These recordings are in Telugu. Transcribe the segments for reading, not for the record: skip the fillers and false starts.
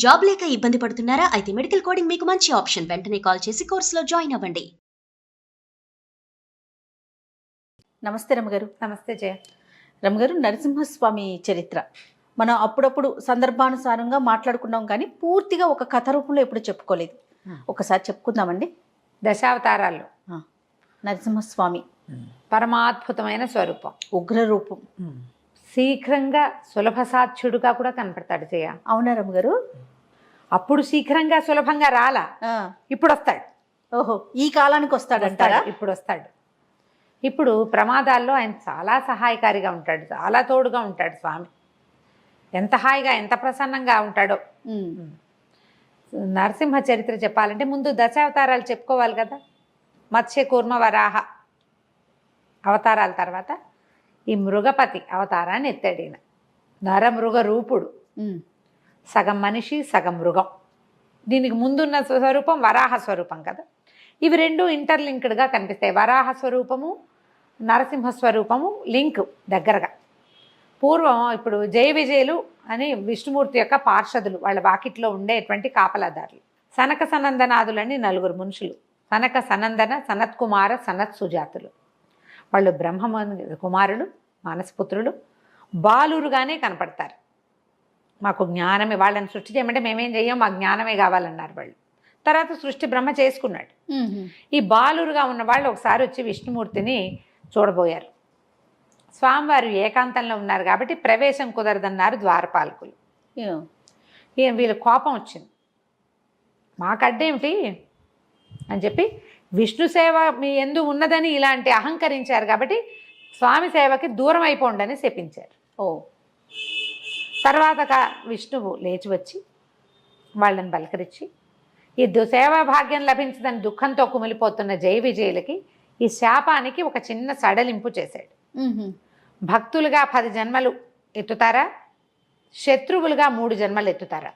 జాబ్ లేక ఇబ్బంది పడుతున్నారా? అయితే మెడికల్ కోడింగ్ మీకు మంచి ఆప్షన్. వెంటనే కాల్ చేసి కోర్సులో జాయిన్ అవ్వండి. నమస్తే రమగారు. నమస్తే జయ. రమగారు, నరసింహస్వామి చరిత్ర మనం అప్పుడప్పుడు సందర్భానుసారంగా మాట్లాడుకున్నాం, కానీ పూర్తిగా ఒక కథ రూపంలో ఎప్పుడు చెప్పుకోలేదు. ఒకసారి చెప్పుకుందామండి. దశావతారాల్లో నరసింహస్వామి పరమాద్భుతమైన స్వరూపం, ఉగ్ర రూపం. శీఘ్రంగా సులభ సాధ్యుడుగా కూడా కనపడతాడు జయ. అవునా రమగారు? అప్పుడు శీఘ్రంగా సులభంగా రాలా, ఇప్పుడు వస్తాడు. ఓహో, ఈ కాలానికి వస్తాడంటారా? ఇప్పుడు వస్తాడు. ఇప్పుడు ప్రమాదాల్లో ఆయన చాలా సహాయకారిగా ఉంటాడు, చాలా తోడుగా ఉంటాడు స్వామి. ఎంత హాయిగా, ఎంత ప్రసన్నంగా ఉంటాడో. నరసింహ చరిత్ర చెప్పాలంటే ముందు దశావతారాలు చెప్పుకోవాలి కదా. మత్స్య కూర్మ వరాహ అవతారాల తర్వాత ఈ మృగపతి అవతారాన్ని ఎత్తాడు ఈయన. నరమృగ రూపుడు, సగం మనిషి సగం మృగం. దీనికి ముందున్న స్వరూపం వరాహ స్వరూపం కదా. ఇవి రెండు ఇంటర్లింక్డ్గా కనిపిస్తాయి. వరాహ స్వరూపము, నరసింహ స్వరూపము లింక్ దగ్గరగా. పూర్వం ఇప్పుడు జయ విజయులు అని విష్ణుమూర్తి యొక్క పార్షదులు, వాళ్ళ వాకిట్లో ఉండేటువంటి కాపలాదారులు. సనక సనందనాదులని నలుగురు మనుషులు. సనక సనందన సనత్కుమార సనత్ సుజాతులు. వాళ్ళు బ్రహ్మ కుమారులు, మానసపుత్రులు. బాలురుగానే కనపడతారు. మాకు జ్ఞానమే, వాళ్ళని సృష్టి చేయమంటే మేమేం చెయ్యం, మాకు జ్ఞానమే కావాలన్నారు వాళ్ళు. తర్వాత సృష్టి బ్రహ్మ చేసుకున్నాడు. ఈ బాలురుగా ఉన్న వాళ్ళు ఒకసారి వచ్చి విష్ణుమూర్తిని చూడబోయారు. స్వామివారు ఏకాంతంలో ఉన్నారు కాబట్టి ప్రవేశం కుదరదన్నారు ద్వారపాలకులు. వీళ్ళ కోపం వచ్చింది, మాకడ్డేమిటి అని చెప్పి విష్ణు సేవ మీ ఎందు ఉన్నదని ఇలాంటి అహంకరించారు కాబట్టి స్వామి సేవకి దూరం అయిపోండి అని శపించారు. తర్వాత విష్ణువు లేచి వచ్చి వాళ్ళని బలకరించి ఈ సేవా భాగ్యం లభించదని దుఃఖంతో కుమిలిపోతున్న జయ విజయులకి ఈ శాపానికి ఒక చిన్న సడలింపు చేశాడు. భక్తులుగా 10 జన్మలు ఎత్తుతారా, శత్రువులుగా 3 జన్మలు ఎత్తుతారా?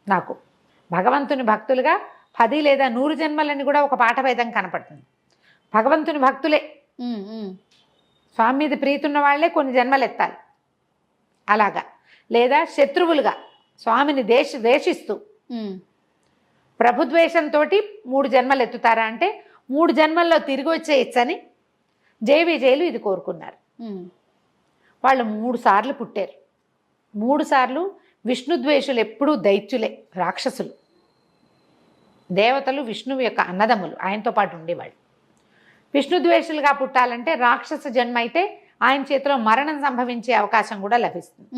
నాకు భగవంతుని భక్తులుగా 10 లేదా 100 జన్మలని కూడా ఒక పాఠభేదం కనపడుతుంది. భగవంతుని భక్తులే, స్వామి మీద ప్రీతున్న వాళ్ళే కొన్ని జన్మలు ఎత్తాలి అలాగా. లేదా శత్రువులుగా స్వామిని ద్వేషిస్తూ ప్రభుద్వేషంతో 3 జన్మలు ఎత్తుతారా అంటే 3 జన్మల్లో తిరిగి వచ్చేయచ్చని జయ విజయులు ఇది కోరుకున్నారు. వాళ్ళు 3 సార్లు పుట్టారు. 3 సార్లు విష్ణుద్వేషులు ఎప్పుడూ దైత్యులే, రాక్షసులు. దేవతలు విష్ణువు యొక్క అన్నదమ్ములు, ఆయనతో పాటు ఉండేవాళ్ళు. విష్ణుద్వేషులుగా పుట్టాలంటే రాక్షస జన్మ అయితే ఆయన చేతిలో మరణం సంభవించే అవకాశం కూడా లభిస్తుంది.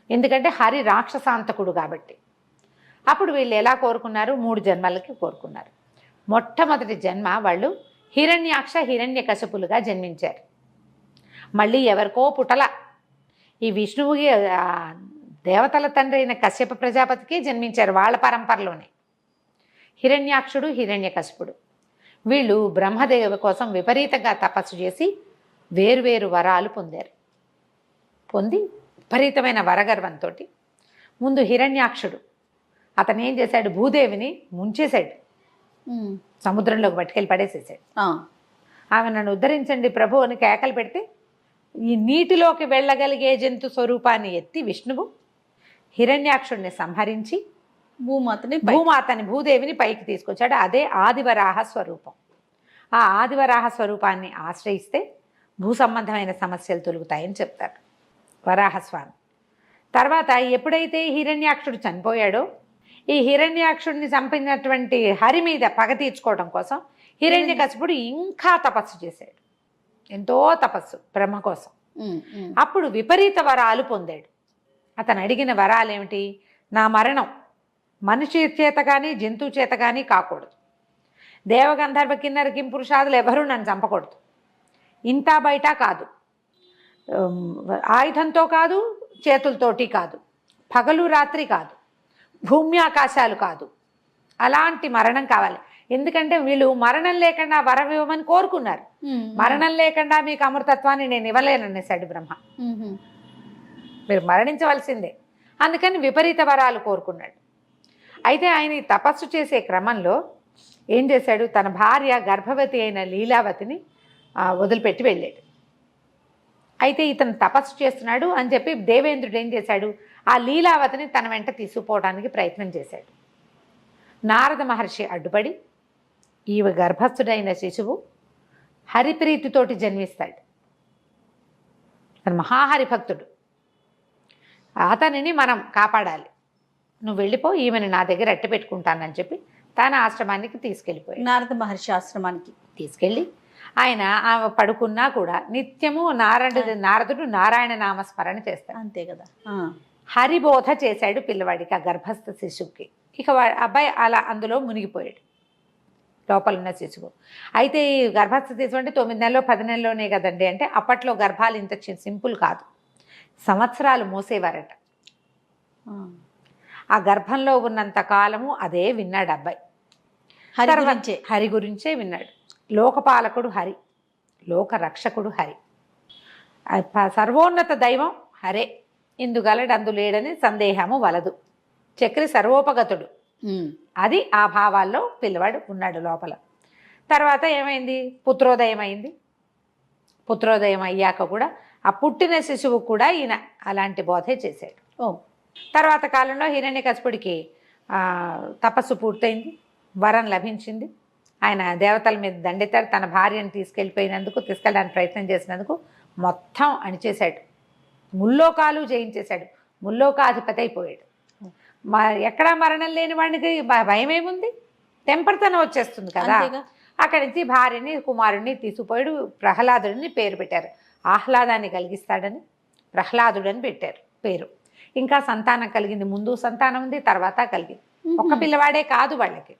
ఎందుకంటే హరి రాక్షసాంతకుడు కాబట్టి. అప్పుడు వీళ్ళు ఎలా కోరుకున్నారు? 3 జన్మలకి కోరుకున్నారు. మొట్టమొదటి జన్మ వాళ్ళు హిరణ్యాక్ష హిరణ్యకశపులుగా జన్మించారు. మళ్ళీ ఎవరికో పుటల, ఈ విష్ణువుకి దేవతల తండ్రి అయిన కశ్యప ప్రజాపతికి జన్మించారు. వాళ్ళ పరంపరలోనే హిరణ్యాక్షుడు హిరణ్యకశపుడు. వీళ్ళు బ్రహ్మదేవ కోసం విపరీతంగా తపస్సు చేసి వేరువేరు వరాలు పొందారు. పొంది విపరీతమైన వరగర్వంతో ముందు హిరణ్యాక్షుడు అతను ఏం చేశాడు? భూదేవిని ముంచేశాడు, సముద్రంలోకి పట్టుకెళ్ళి పడేసేసాడు. ఆమె నన్ను ఉద్ధరించండి ప్రభు అని కేకలు పెడితే ఈ నీటిలోకి వెళ్ళగలిగే జంతు స్వరూపాన్ని ఎత్తి విష్ణువు హిరణ్యాక్షుడిని సంహరించి భూమాతని భూదేవిని పైకి తీసుకొచ్చాడు. అదే ఆదివరాహ స్వరూపం. ఆ ఆదివరాహ స్వరూపాన్ని ఆశ్రయిస్తే భూ సంబంధమైన సమస్యలు తొలుగుతాయని చెప్తారు వరాహస్వామి. తర్వాత ఎప్పుడైతే హిరణ్యాక్షుడు చనిపోయాడో ఈ హిరణ్యాక్షుడిని చంపినటువంటి హరి మీద పగ తీర్చుకోవడం కోసం హిరణ్యకశిపుడు ఇంకా తపస్సు చేశాడు, ఎంతో తపస్సు బ్రహ్మ కోసం. అప్పుడు విపరీత వరాలు పొందాడు. అతను అడిగిన వరాలు ఏమిటి? నా మరణం మనిషి చేత కానీ జంతువు చేత కానీ కాకూడదు. దేవగంధర్వ కిన్నర కింపురుషాదులు ఎవరూ నన్ను చంపకూడదు. ఇంత బయట కాదు, ఆయుధంతో కాదు, చేతులతోటి కాదు, పగలు రాత్రి కాదు, భూమి ఆకాశాలు కాదు, అలాంటి మరణం కావాలి. ఎందుకంటే వీళ్ళు మరణం లేకుండా వరం ఇవ్వమని కోరుకున్నారు. మరణం లేకుండా మీకు అమృతత్వాన్ని నేను ఇవ్వలేననేసాడు బ్రహ్మ. మీరు మరణించవలసిందే. అందుకని విపరీత వరాలు కోరుకున్నాడు. అయితే ఆయన తపస్సు చేసే క్రమంలో ఏం చేశాడు? తన భార్య గర్భవతి అయిన లీలావతిని వదిలిపెట్టి వెళ్ళాడు. అయితే ఇతను తపస్సు చేస్తున్నాడు అని చెప్పి దేవేంద్రుడు ఏం చేశాడు? ఆ లీలావతిని తన వెంట తీసుకుపోవడానికి ప్రయత్నం చేశాడు. నారద మహర్షి అడ్డుపడి ఈమె గర్భస్థుడైన శిశువు హరిప్రీతితోటి జన్మిస్తాడు. తను మహాహరిభక్తుడు, అతనిని మనం కాపాడాలి, నువ్వు వెళ్ళిపో, ఈమెను నా దగ్గర అట్టి పెట్టుకుంటానని చెప్పి తన ఆశ్రమానికి తీసుకెళ్ళిపోయాడు. నారద మహర్షి ఆశ్రమానికి తీసుకెళ్ళి ఆయన ఆమె పడుకున్నా కూడా నిత్యము నారదుడు నారాయణ నామస్మరణ చేస్తాడు. అంతే కదా. హరిబోధ చేశాడు పిల్లవాడికి, ఆ గర్భస్థ శిశువుకి. ఇక అబ్బాయి అలా అందులో మునిగిపోయాడు, లోపల ఉన్న శిశువు. అయితే ఈ గర్భస్థ శిశువు అంటే 9 నెలలో 10 నెలలోనే కదండి. అంటే అప్పట్లో గర్భాలు ఇంత సింపుల్ కాదు, సంవత్సరాలు మోసేవారట. ఆ గర్భంలో ఉన్నంత కాలము అదే విన్నాడు అబ్బాయి. హరి గురించే విన్నాడు. లోకపాలకుడు హరి, లోక రక్షకుడు హరి, సర్వోన్నత దైవం హరే, ఇందుగలడు అందు లేడని సందేహము వలదు, చక్రి సర్వోపగతుడు. అది ఆ భావాల్లో పిల్లవాడు ఉన్నాడు లోపల. తర్వాత ఏమైంది, పుత్రోదయం అయింది. పుత్రోదయం అయ్యాక కూడా ఆ పుట్టిన శిశువు కూడా ఈయన అలాంటి బోధే చేశాడు. తర్వాత కాలంలో హిరణ్యకశిపుడికి తపస్సు పూర్తయింది, వరం లభించింది. ఆయన దేవతల మీద దండెత్తాడు. తన భార్యను తీసుకెళ్ళడానికి ప్రయత్నం చేసినందుకు మొత్తం అణిచేశాడు, ముల్లోకాలు జయించేశాడు, ముల్లోకాధిపతి అయిపోయాడు. ఎక్కడా మరణం లేని వాడికి భయం ఏముంది, తెంపరితనం వచ్చేస్తుంది కదా. అక్కడి నుంచి భార్యని కుమారుడిని తీసుకుపోయాడు. ప్రహ్లాదుడిని పేరు పెట్టారు, ఆహ్లాదాన్ని కలిగిస్తాడని ప్రహ్లాదుడని పెట్టారు పేరు. ఇంకా సంతానం కలిగింది, ముందు సంతానం ఉంది, తర్వాత కలిగింది. ఒక్క పిల్లవాడే కాదు, వాళ్ళకి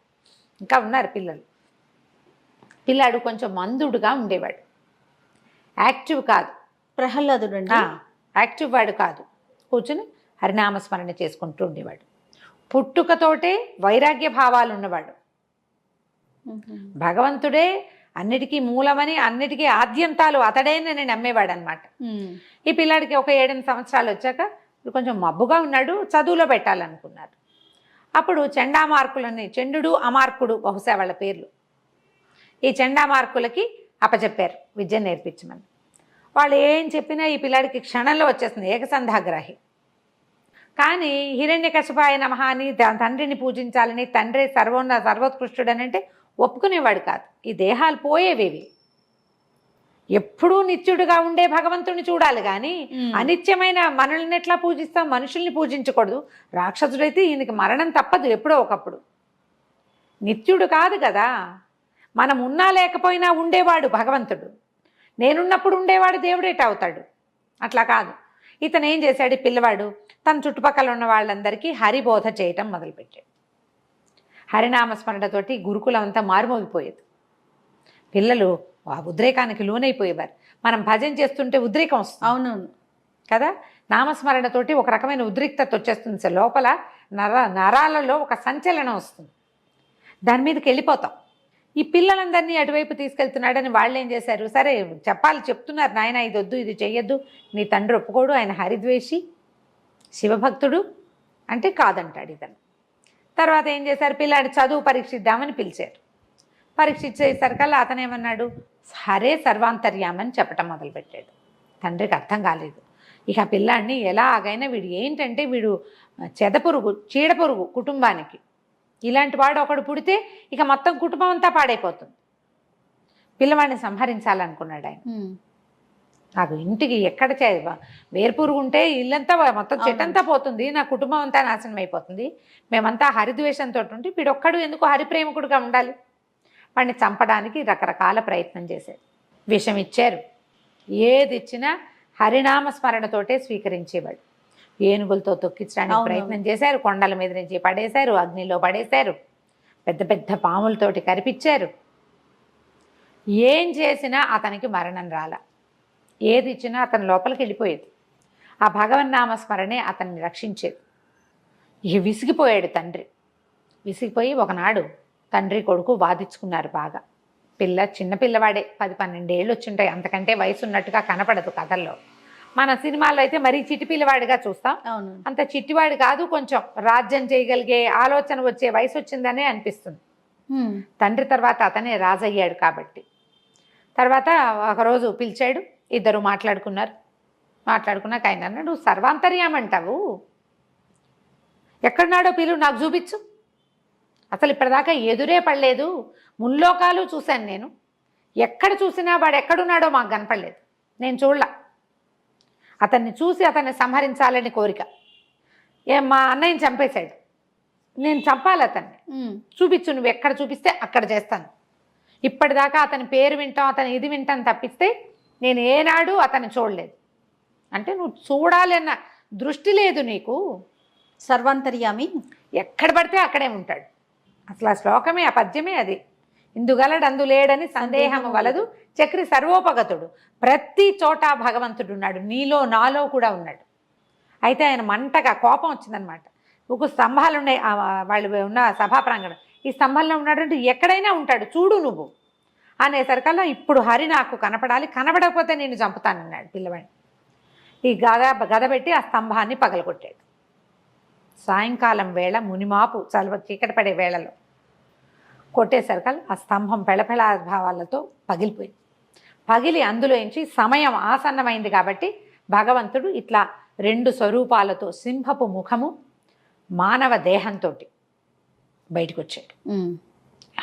ఇంకా ఉన్నారు పిల్లలు. పిల్లాడు కొంచెం మందుడుగా ఉండేవాడు, యాక్టివ్ కాదు. ప్రహ్లాదుడు యాక్టివ్ వాడు కాదు, కూర్చుని హరినామస్మరణ చేసుకుంటూ ఉండేవాడు. పుట్టుకతోటే వైరాగ్య భావాలు ఉన్నవాడు, భగవంతుడే అన్నిటికీ మూలమని, అన్నిటికీ ఆద్యంతాలు అతడేనని నమ్మేవాడు అనమాట. ఈ పిల్లాడికి ఒక 7-8 సంవత్సరాలు వచ్చాక కొంచెం మబ్బుగా ఉన్నాడు, చదువులో పెట్టాలనుకున్నారు. అప్పుడు చండామార్కులని, చండు అమార్కుడు బహుశా వాళ్ళ పేర్లు, ఈ చండామార్కులకి అప్పచెప్పారు విద్య నేర్పించమని. వాళ్ళు ఏం చెప్పినా ఈ పిల్లాడికి క్షణంలో వచ్చేస్తుంది, ఏకసంధాగ్రాహి. కానీ హిరణ్యకశిపాయ నమః అని తండ్రిని పూజించాలని, తండ్రి సర్వోత్కృష్టుడని అంటే ఒప్పుకునేవాడు కాదు. ఈ దేహాలు పోయేవేవి, ఎప్పుడూ నిత్యుడుగా ఉండే భగవంతుని చూడాలి కానీ అనిత్యమైన మనల్ని ఎట్లా పూజిస్తాం, మనుషుల్ని పూజించకూడదు. రాక్షసుడైతే ఈయనకి మరణం తప్పదు ఎప్పుడో ఒకప్పుడు, నిత్యుడు కాదు కదా. మనం ఉన్నా లేకపోయినా ఉండేవాడు భగవంతుడు, నేనున్నప్పుడు ఉండేవాడు దేవుడేట అవుతాడు, అట్లా కాదు. ఇతను ఏం చేశాడు, పిల్లవాడు తన చుట్టుపక్కల ఉన్న వాళ్ళందరికీ హరిబోధ చేయటం మొదలుపెట్టాడు. హరినామస్మరణతోటి గురుకులం అంతా మారుమోగిపోయేది. పిల్లలు ఆ ఉద్రేకానికి లోనైపోయేవారు. మనం భజన చేస్తుంటే ఉద్రేకం వస్తుంది, అవునవును కదా. నామస్మరణతోటి ఒక రకమైన ఉద్రిక్తత వచ్చేస్తుంది, లోపల నరాలలో ఒక సంచలనం వస్తుంది, దాని మీదకి వెళ్ళిపోతాం. ఈ పిల్లలందరినీ అటువైపు తీసుకెళ్తున్నాడని వాళ్ళు ఏం చేశారు, సరే చెప్తున్నారు, నాయన ఇది వద్దు, ఇది చెయ్యొద్దు, నీ తండ్రి ఒప్పుకోడు, ఆయన హరిద్వేషి శివభక్తుడు అంటే కాదంటాడు ఇతను. తర్వాత ఏం చేశారు, పిల్లాడి చదువు పరీక్షిద్దామని పిలిచారు. పరీక్షించేసరికల్లా అతను ఏమన్నాడు, హరే సర్వాంతర్యామని చెప్పటం మొదలుపెట్టాడు. తండ్రికి అర్థం కాలేదు. ఇక ఆ పిల్లాడిని ఎలాగైనా, వీడు ఏంటంటే వీడు చెదపురుగు, చీడపురుగు కుటుంబానికి, ఇలాంటి వాడు ఒకడు పుడితే ఇక మొత్తం కుటుంబం అంతా పాడైపోతుంది. పిల్లవాడిని సంహరించాలనుకున్నాడు ఆయన. నాకు ఇంటికి ఎక్కడ వేర్పురుగు ఉంటే ఇల్లంతా మొత్తం చెట్టంతా పోతుంది, నా కుటుంబం అంతా నాశనం అయిపోతుంది, మేమంతా హరిద్వేషంతో ఉంటే వీడొక్కడు ఎందుకు హరిప్రేమికుడుగా ఉండాలి. వాడిని చంపడానికి రకరకాల ప్రయత్నం చేశారు, విషం ఇచ్చారు, ఏది ఇచ్చినా హరినామస్మరణతోటే స్వీకరించేవాడు. ఏనుగులతో తొక్కించడానికి ప్రయత్నం చేశారు, కొండల మీద నుంచి పడేశారు, అగ్నిలో పడేశారు, పెద్ద పెద్ద పాములతోటి కరిపించారు. ఏం చేసినా అతనికి మరణం రాల, ఏది ఇచ్చినా అతని లోపలికి వెళ్ళిపోయేది. ఆ భగవన్నామస్మరణే అతన్ని రక్షించేది. ఇక విసిగిపోయాడు తండ్రి. విసిగిపోయి ఒకనాడు తండ్రి కొడుకు వాదించుకున్నారు బాగా. చిన్న పిల్లవాడే, 10-12 ఏళ్ళు వచ్చింటాయి, అంతకంటే వయసు ఉన్నట్టుగా కనపడదు కథల్లో. మన సినిమాల్లో అయితే మరీ చిట్టి పిల్లవాడిగా చూస్తాం, అంత చిట్టివాడు కాదు, కొంచెం రాజ్యం చేయగలిగే ఆలోచన వచ్చే వయసు వచ్చిందనే అనిపిస్తుంది. తండ్రి తర్వాత అతనే రాజయ్యాడు కాబట్టి. తర్వాత ఒకరోజు పిలిచాడు, ఇద్దరు మాట్లాడుకున్నారు. మాట్లాడుకున్నాక ఆయన అన్నాడు, సర్వాంతర్యామంటావు, ఎక్కడున్నాడో పిలువు, నాకు చూపించు. అసలు ఇప్పటిదాకా ఎదురే పడలేదు, ముల్లోకాలు చూశాను నేను, ఎక్కడ చూసినా వాడు ఎక్కడున్నాడో మాకు కనపడలేదు, నేను చూడలా. అతన్ని చూసి అతన్ని సంహరించాలని కోరిక. మా అన్నయ్యని చంపేశాడు, నేను చంపాలి అతన్ని, చూపించు, నువ్వు ఎక్కడ చూపిస్తే అక్కడ చేస్తాను. ఇప్పటిదాకా అతని పేరు వింటాం, అతని ఇది వింటాను తప్పిస్తే నేను ఏనాడు అతన్ని చూడలేదు. అంటే నువ్వు చూడాలన్న దృష్టి లేదు నీకు. సర్వాంతర్యామి ఎక్కడ పడితే అక్కడే ఉంటాడు. అసలు ఆ శ్లోకమే, ఆ పద్యమే అది. ఇందుగలడు అందులేడని సందేహము వలదు, చక్రి సర్వోపగతుడు. ప్రతి చోట భగవంతుడు ఉన్నాడు, నీలో నాలో కూడా ఉన్నాడు. అయితే ఆయన మంటగా కోపం వచ్చిందనమాట. ఒక స్తంభాలు ఉన్నాయి వాళ్ళు ఉన్న సభా ప్రాంగణం, ఈ స్తంభంలో ఉన్నాడు అంటే ఎక్కడైనా ఉంటాడు, చూడు నువ్వు అనేసరికల్లా ఇప్పుడు హరి నాకు కనపడాలి, కనపడకపోతే నేను చంపుతానన్నాడు పిల్లవాడిని. ఈ గద పెట్టి ఆ స్తంభాన్ని పగలగొట్టాడు. సాయంకాలం వేళ మునిమాపు చలవ చీకటి పడే వేళలో కొట్టేసరికల్ ఆ స్తంభం పెళపెళ భావాలతో పగిలిపోయింది. పగిలి అందులోంచి సమయం ఆసన్నమైంది కాబట్టి భగవంతుడు ఇట్లా 2 స్వరూపాలతో, సింహపు ముఖము, మానవ దేహంతో బయటకు వచ్చాడు.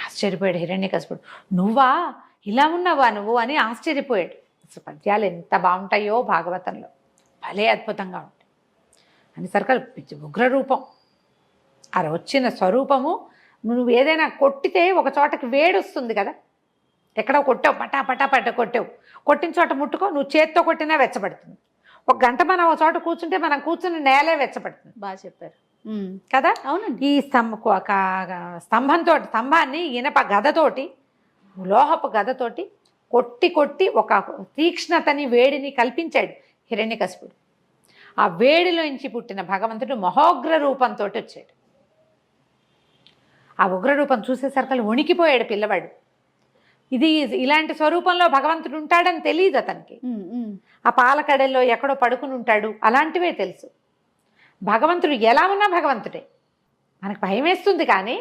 ఆశ్చర్యపోయాడు హిరణ్యకశిపుడు. నువ్వా, ఇలా ఉన్నావా నువ్వు అని ఆశ్చర్యపోయాడు. అసలు పద్యాలు ఎంత బాగుంటాయో భాగవతంలో, భలే అద్భుతంగా ఉంటాయి అని సరికల్ ఉగ్రరూపం. అది వచ్చిన స్వరూపము, నువ్వు ఏదైనా కొట్టితే ఒక చోటకి వేడి వస్తుంది కదా, ఎక్కడో కొట్టావు, పటా పటా పట్ట కొట్టావు, కొట్టిన చోట ముట్టుకో, నువ్వు చేత్తో కొట్టినా వెచ్చబడుతుంది. ఒక గంట మనం ఒక చోట కూర్చుంటే మనం కూర్చుని నేలే వెచ్చబడుతుంది. బాగా చెప్పారు కదా. అవునండి. ఈ స్తంభాన్ని ఇనప గదతోటి, లోహపు గదతోటి కొట్టి కొట్టి ఒక తీక్ష్ణతని, వేడిని కల్పించాడు హిరణ్యకశిపుడు. ఆ వేడిలోంచి పుట్టిన భగవంతుడు మహోగ్ర రూపంతో వచ్చాడు. ఆ ఉగ్రరూపం చూసేసరికి వణికిపోయాడు పిల్లవాడు. ఇది ఇలాంటి స్వరూపంలో భగవంతుడు ఉంటాడని తెలియదు అతనికి. ఆ పాలకడల్లో ఎక్కడో పడుకుని ఉంటాడు, అలాంటివే తెలుసు. భగవంతుడు ఎలా ఉన్నా భగవంతుడే. మనకు భయం వేస్తుంది కానీ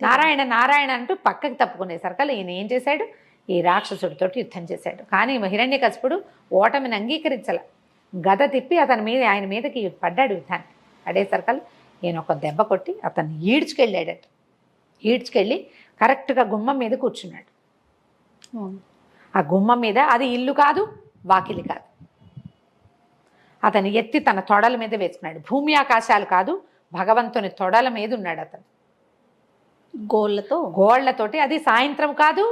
నారాయణ నారాయణ అంటూ పక్కకి తప్పుకునేసరికి ఈయన ఏం చేశాడు, ఈ రాక్షసుడితోటి యుద్ధం చేశాడు. కానీ హిరణ్యకశిపుడు ఓటమిని అంగీకరించాల. గద తిప్పి ఆయన మీదకి పడ్డాడు యుద్ధాన్ని. పడేసరికి ఈయన ఒక దెబ్బ కొట్టి అతన్ని ఈడ్చుకెళ్ళాడట. ఈడ్చుకెళ్ళి కరెక్ట్గా గుమ్మం మీద కూర్చున్నాడు. ఆ గుమ్మం మీద, అది ఇల్లు కాదు, వాకిలి కాదు, అతను ఎత్తి తన తొడల మీద వేసుకున్నాడు. భూమి ఆకాశాలు కాదు, భగవంతుని తొడల మీద ఉన్నాడు అతను, గోళ్లతోటి. అది సాయంత్రం కాదు,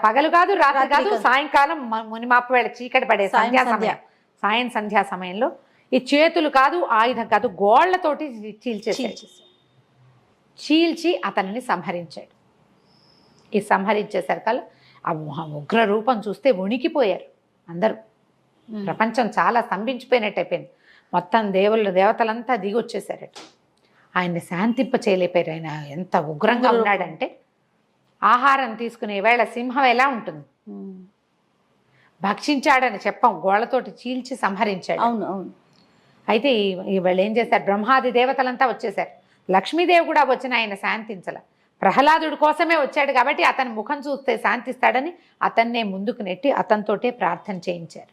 పగలు కాదు, రాత్రి కాదు, సాయంకాలం మునిమాపు వేళ చీకటి పడే సంధ్యా సమయంలో ఈ చేతులు కాదు, ఆయుధం కాదు, గోళ్లతోటి చీల్చి అతనిని సంహరించాడు. ఈ సంహరించేసరికల్లా ఆ ఉగ్ర రూపం చూస్తే వణికిపోయారు అందరూ. ప్రపంచం చాలా స్తంభించిపోయినట్టు అయిపోయింది. మొత్తం దేవతలంతా దిగి వచ్చేసారట. ఆయన్ని శాంతింప చేయలేపారు. ఆయన ఎంత ఉగ్రంగా ఉన్నాడంటే, ఆహారం తీసుకునే వేళ సింహం ఎలా ఉంటుంది, భక్షించాడని చెప్పం, గోళ్లతోటి చీల్చి సంహరించాడు. అవును అవును. అయితే వీళ్ళు ఏం చేశారు, బ్రహ్మాది దేవతలంతా వచ్చేసారు. లక్ష్మీదేవి కూడా వచ్చిన ఆయన శాంతించాల. ప్రహ్లాదుడి కోసమే వచ్చాడు కాబట్టి అతని ముఖం చూస్తే శాంతిస్తాడని అతన్నే ముందుకు నెట్టి అతనితోటే ప్రార్థన చేయించారు.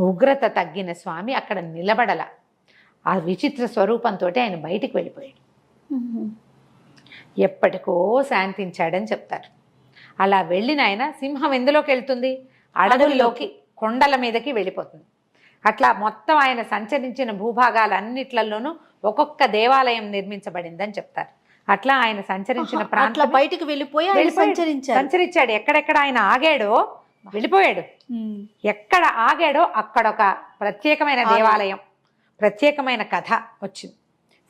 ఉగ్రత తగ్గిన స్వామి అక్కడ నిలబడల. ఆ విచిత్ర స్వరూపంతో ఆయన బయటికి వెళ్ళిపోయాడు. ఎప్పటికో శాంతించాడని చెప్తారు. అలా వెళ్ళిన ఆయన సింహం ఎందులోకి వెళ్తుంది, అడవుల్లోకి, కొండల మీదకి వెళ్ళిపోతుంది. అట్లా మొత్తం ఆయన సంచరించిన భూభాగాలన్నిట్లలోనూ ఒక్కొక్క దేవాలయం నిర్మించబడిందని చెప్తారు. అట్లా ఆయన సంచరించిన ప్రాంతం బయటికి వెళ్ళిపోయి సంచరించాడు. ఎక్కడెక్కడ ఆయన ఆగాడో వెళ్ళిపోయాడు. ఎక్కడ ఆగాడో అక్కడ ఒక ప్రత్యేకమైన దేవాలయం, ప్రత్యేకమైన కథ వచ్చింది.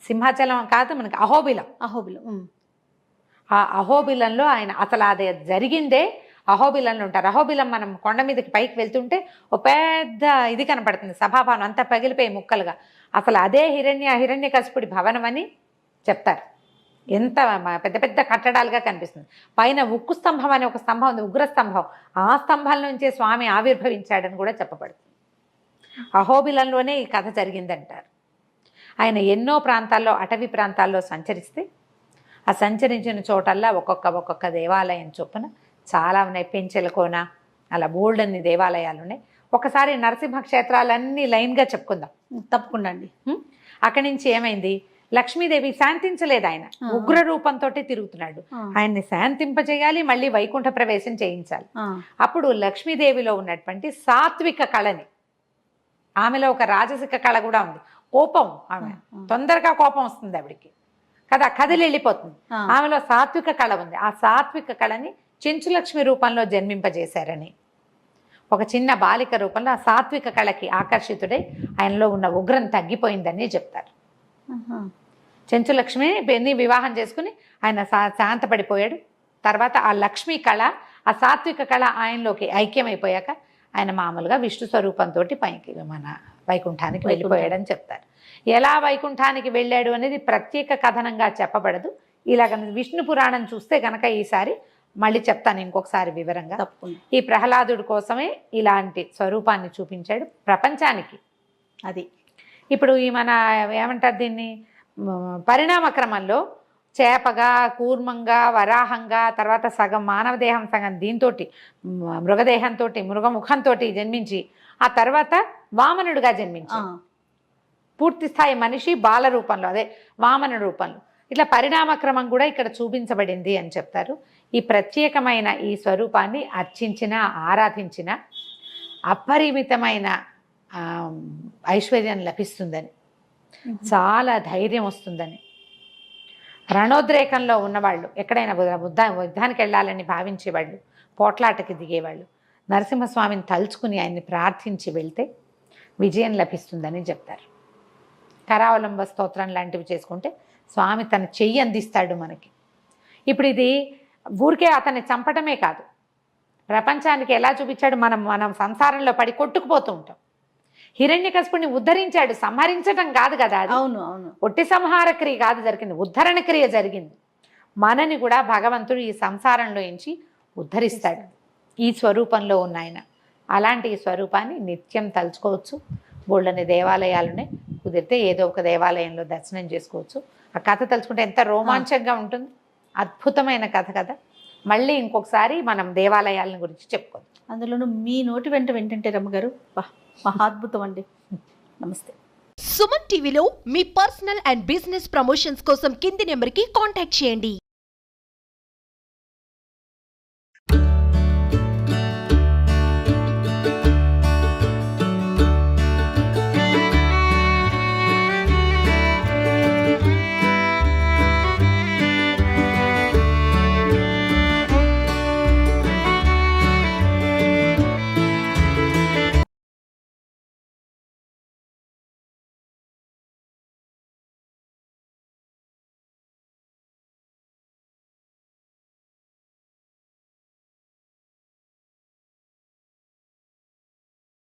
సింహాచలం కాదు, మనకి అహోబిలం. ఆ అహోబిలంలో ఆయన అసలు అది జరిగిందే అహోబిలంలో ఉంటారు. అహోబిలం మనం కొండ మీదకి పైకి వెళ్తుంటే ఒక పెద్ద ఇది కనపడుతుంది, సభాభవనం అంతా పగిలిపోయి ముక్కలుగా. అసలు అదే హిరణ్యకశిపుడి భవనం అని చెప్తారు. ఎంత పెద్ద పెద్ద కట్టడాలుగా కనిపిస్తుంది. పైన ఉక్కు స్తంభం అనే ఒక స్తంభం ఉంది, ఉగ్రస్తంభం. ఆ స్తంభం నుంచే స్వామి ఆవిర్భవించాడని కూడా చెప్పబడుతుంది. అహోబిలంలోనే ఈ కథ జరిగిందంటారు. ఆయన ఎన్నో ప్రాంతాల్లో, అటవీ ప్రాంతాల్లో సంచరిస్తే ఆ సంచరించిన చోటల్లా ఒక్కొక్క దేవాలయం చొప్పున చాలా ఉన్నాయి. పెంచెలకోన అలా బోల్డన్ని దేవాలయాలు ఉన్నాయి. ఒకసారి నరసింహ క్షేత్రాలన్నీ లైన్గా చెప్పుకుందాం. తప్పకుండా అండి. అక్కడి నుంచి ఏమైంది, లక్ష్మీదేవి శాంతించలేదు, ఆయన ఉగ్ర రూపంతో తిరుగుతున్నాడు. ఆయన్ని శాంతింపజేయాలి, మళ్ళీ వైకుంఠ ప్రవేశం చేయించాలి. అప్పుడు లక్ష్మీదేవిలో ఉన్నటువంటి సాత్విక కళని, ఆమెలో ఒక రాజసిక కళ కూడా ఉంది, కోపం, ఆమె తొందరగా కోపం వస్తుంది ఆవిడికి కదా, కదిలి వెళ్ళిపోతుంది. ఆమెలో సాత్విక కళ ఉంది. ఆ సాత్విక కళని చెంచులక్ష్మి రూపంలో జన్మింపజేశారని, ఒక చిన్న బాలిక రూపంలో ఆ సాత్విక కళకి ఆకర్షితుడై ఆయనలో ఉన్న ఉగ్రం తగ్గిపోయిందని చెప్తారు. చెంచులక్ష్మిని వివాహం చేసుకుని ఆయన శాంతపడిపోయాడు. తర్వాత ఆ లక్ష్మీ కళ, ఆ సాత్విక కళ ఆయనలోకి ఐక్యమైపోయాక ఆయన మామూలుగా విష్ణు స్వరూపంతో పైకి మన వైకుంఠానికి వెళ్ళిపోయాడని చెప్తారు. ఎలా వైకుంఠానికి వెళ్ళాడు అనేది ప్రత్యేక కథనంగా చెప్పబడదు. ఇలాగ విష్ణు పురాణం చూస్తే కనుక ఈసారి మళ్ళీ చెప్తాను ఇంకొకసారి వివరంగా. ఈ ప్రహ్లాదుడి కోసమే ఇలాంటి స్వరూపాన్ని చూపించాడు ప్రపంచానికి. అది ఇప్పుడు ఈ మన ఏమంటారు దీన్ని, పరిణామ క్రమంలో చేపగా, కూర్మంగా, వరాహంగా, తర్వాత సగం మానవ దేహం, సగం దీంతో మృగదేహంతో, మృగముఖంతో జన్మించి ఆ తర్వాత వామనుడిగా జన్మించి పూర్తి స్థాయి మనిషి బాల రూపంలో, అదే వామన రూపంలో, ఇట్లా పరిణామ క్రమం కూడా ఇక్కడ చూపించబడింది అని చెప్తారు. ఈ ప్రత్యేకమైన ఈ స్వరూపాన్ని అర్చించిన, ఆరాధించిన అపరిమితమైన ఐశ్వర్యం లభిస్తుందని, చాలా ధైర్యం వస్తుందని, రణోద్రేకంలో ఉన్నవాళ్ళు, ఎక్కడైనా యుద్ధానికి వెళ్ళాలని భావించేవాళ్ళు, పోట్లాటకి దిగేవాళ్ళు నరసింహస్వామిని తలుచుకుని ఆయన్ని ప్రార్థించి వెళ్తే విజయం లభిస్తుందని చెప్తారు. కరావలంబ స్తోత్రం లాంటివి చేసుకుంటే స్వామి తన చెయ్యి అందిస్తాడు మనకి. ఇప్పుడు ఇది ఊరికే అతన్ని చంపటమే కాదు, ప్రపంచానికి ఎలా చూపించాడు, మనం సంసారంలో పడి కొట్టుకుపోతూ ఉంటాం. హిరణ్యకశిపుని ఉద్ధరించాడు, సంహరించడం కాదు కదా అది. అవును అవును, ఒట్టి సంహార క్రియ కాదు జరిగింది, ఉద్ధరణ క్రియ జరిగింది. మనని కూడా భగవంతుడు ఈ సంసారంలో నుంచి ఉద్ధరిస్తాడు ఈ స్వరూపంలో ఉన్న ఆయన. అలాంటి ఈ స్వరూపాన్ని నిత్యం తలుచుకోవచ్చు. బోళ్ళని దేవాలయాలునే, కుదిరితే ఏదో ఒక దేవాలయంలో దర్శనం చేసుకోవచ్చు. ఆ కథ తలుచుకుంటే ఎంత రోమాంచంగా ఉంటుంది, అద్భుతమైన కథ కదా. మళ్ళీ ఇంకొకసారి మనం దేవాలయాలను గురించి చెప్పుకోవచ్చు. అందులోనూ మీ నోటి వెంట వింటుంటే రమ్మగారు మహాద్భుతం అండి. నమస్తే. సుమన్ టీవీలో మీ పర్సనల్ అండ్ బిజినెస్ ప్రమోషన్స్ కోసం కింది నెంబర్కి కాంటాక్ట్ చేయండి.